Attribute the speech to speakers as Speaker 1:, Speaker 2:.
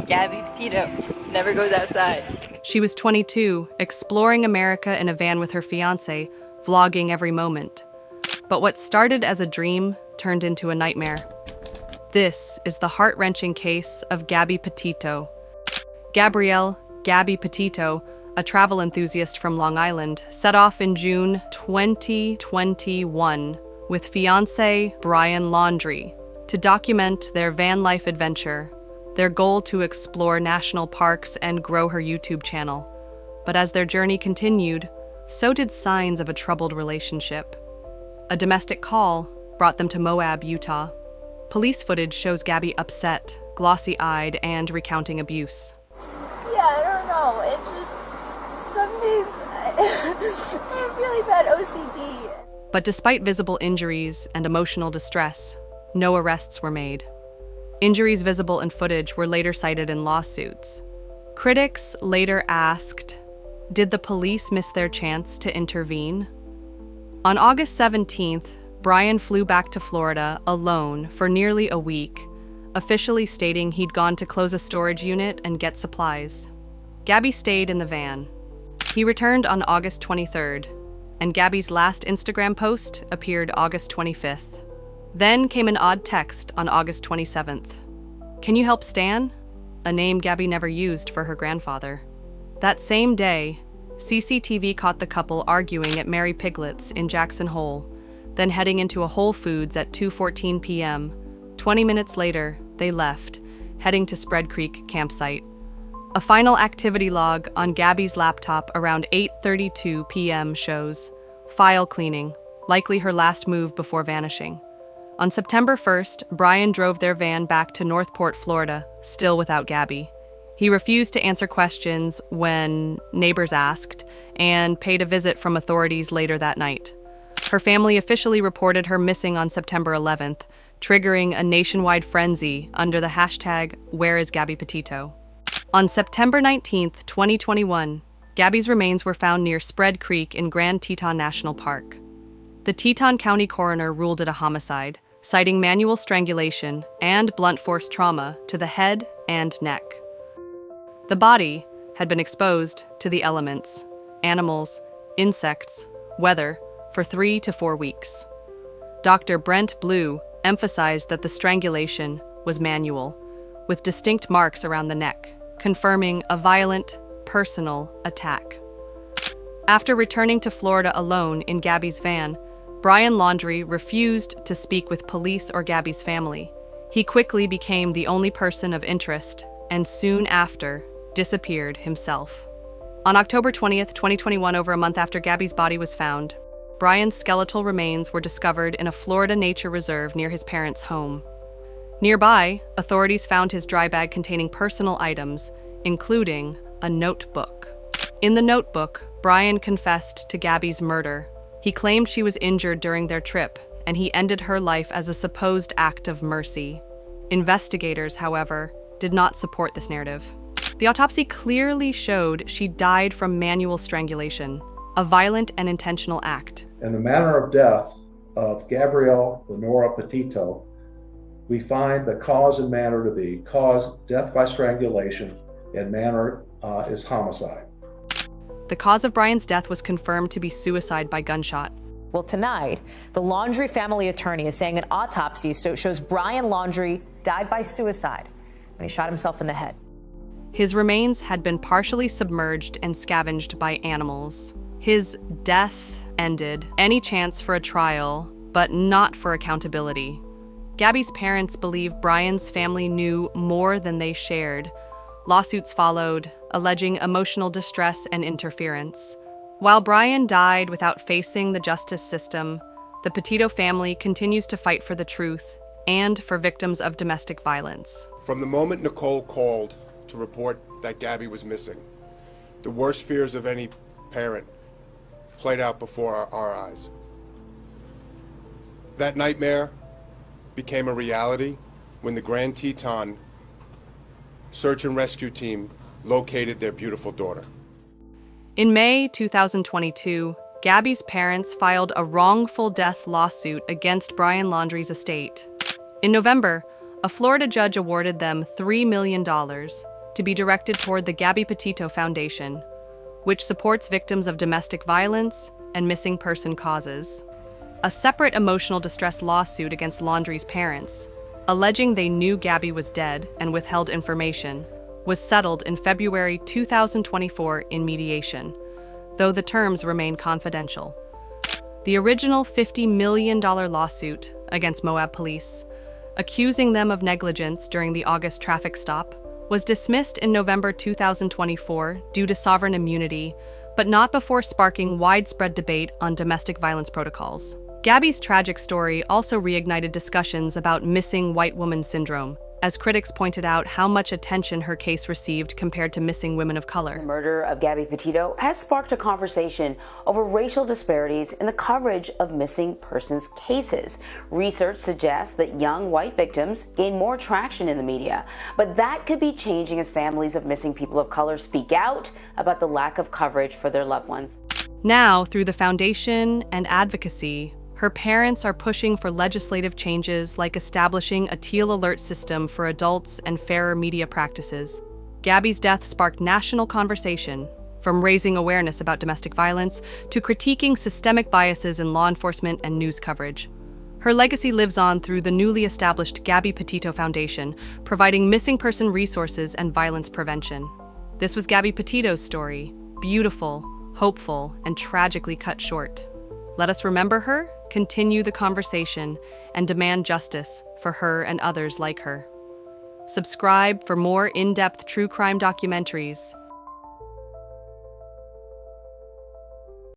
Speaker 1: Gabby Petito. Never goes outside.
Speaker 2: She was 22, exploring America in a van with her fiancé, vlogging every moment. But what started as a dream turned into a nightmare. This is the heart-wrenching case of Gabby Petito. Gabby Petito, a travel enthusiast from Long Island, set off in June 2021 with fiancé Brian Laundrie to document their van life adventure, their goal to explore national parks and grow her YouTube channel. But as their journey continued, so did signs of a troubled relationship. A domestic call brought them to Moab, Utah. Police footage shows Gabby upset, glossy-eyed, and recounting abuse.
Speaker 3: Yeah, I don't know. It's just, some days I have really bad OCD.
Speaker 2: But despite visible injuries and emotional distress, no arrests were made. Injuries visible in footage were later cited in lawsuits. Critics later asked, did the police miss their chance to intervene? On August 17th, Brian flew back to Florida alone for nearly a week, officially stating he'd gone to close a storage unit and get supplies. Gabby stayed in the van. He returned on August 23rd, and Gabby's last Instagram post appeared August 25th. Then came an odd text on August 27th. Can you help Stan? A name Gabby never used for her grandfather. That same day, CCTV caught the couple arguing at Mary Piglet's in Jackson Hole, then heading into a Whole Foods at 2:14 p.m. 20 minutes later, they left, heading to Spread Creek campsite. A final activity log on Gabby's laptop around 8:32 p.m. shows file cleaning, likely her last move before vanishing. On September 1st, Brian drove their van back to Northport, Florida, still without Gabby. He refused to answer questions when neighbors asked, and paid a visit from authorities later that night. Her family officially reported her missing on September 11th, triggering a nationwide frenzy under the hashtag #WhereIsGabbyPetito. On September 19th, 2021, Gabby's remains were found near Spread Creek in Grand Teton National Park. The Teton County coroner ruled it a homicide, citing manual strangulation and blunt force trauma to the head and neck. The body had been exposed to the elements, animals, insects, weather, for 3 to 4 weeks. Dr. Brent Blue emphasized that the strangulation was manual, with distinct marks around the neck, confirming a violent, personal attack. After returning to Florida alone in Gabby's van, Brian Laundrie refused to speak with police or Gabby's family. He quickly became the only person of interest, and soon after, disappeared himself. On October 20th, 2021, over a month after Gabby's body was found, Brian's skeletal remains were discovered in a Florida nature reserve near his parents' home. Nearby, authorities found his dry bag containing personal items, including a notebook. In the notebook, Brian confessed to Gabby's murder. He claimed she was injured during their trip, and he ended her life as a supposed act of mercy. Investigators, however, did not support this narrative. The autopsy clearly showed she died from manual strangulation, a violent and intentional act.
Speaker 4: In the manner of death of Gabrielle Lenora Petito, we find the cause and manner to be death by strangulation, and manner is homicide.
Speaker 2: The cause of Brian's death was confirmed to be suicide by gunshot.
Speaker 5: Well, tonight, the Laundrie family attorney is saying an autopsy shows Brian Laundrie died by suicide when he shot himself in the head.
Speaker 2: His remains had been partially submerged and scavenged by animals. His death ended any chance for a trial, but not for accountability. Gabby's parents believe Brian's family knew more than they shared. Lawsuits followed, alleging emotional distress and interference. While Brian died without facing the justice system, the Petito family continues to fight for the truth and for victims of domestic violence.
Speaker 6: From the moment Nicole called to report that Gabby was missing, the worst fears of any parent played out before our eyes. That nightmare became a reality when the Grand Teton search and rescue team located their beautiful daughter.
Speaker 2: In May 2022, Gabby's parents filed a wrongful death lawsuit against Brian Laundrie's estate. In November, a Florida judge awarded them $3 million, to be directed toward the Gabby Petito Foundation, which supports victims of domestic violence and missing person causes. A separate emotional distress lawsuit against Laundrie's parents, alleging they knew Gabby was dead and withheld information, was settled in February 2024 in mediation, though the terms remain confidential. The original $50 million lawsuit against Moab police, accusing them of negligence during the August traffic stop, was dismissed in November 2024 due to sovereign immunity, but not before sparking widespread debate on domestic violence protocols. Gabby's tragic story also reignited discussions about missing white woman syndrome, as critics pointed out how much attention her case received compared to missing women of color.
Speaker 7: The murder of Gabby Petito has sparked a conversation over racial disparities in the coverage of missing persons cases. Research suggests that young white victims gain more traction in the media, but that could be changing as families of missing people of color speak out about the lack of coverage for their loved ones.
Speaker 2: Now, through the foundation and advocacy, her parents are pushing for legislative changes like establishing a teal alert system for adults and fairer media practices. Gabby's death sparked national conversation, from raising awareness about domestic violence to critiquing systemic biases in law enforcement and news coverage. Her legacy lives on through the newly established Gabby Petito Foundation, providing missing person resources and violence prevention. This was Gabby Petito's story, beautiful, hopeful, and tragically cut short. Let us remember her, continue the conversation, and demand justice for her and others like her. Subscribe for more in-depth true crime documentaries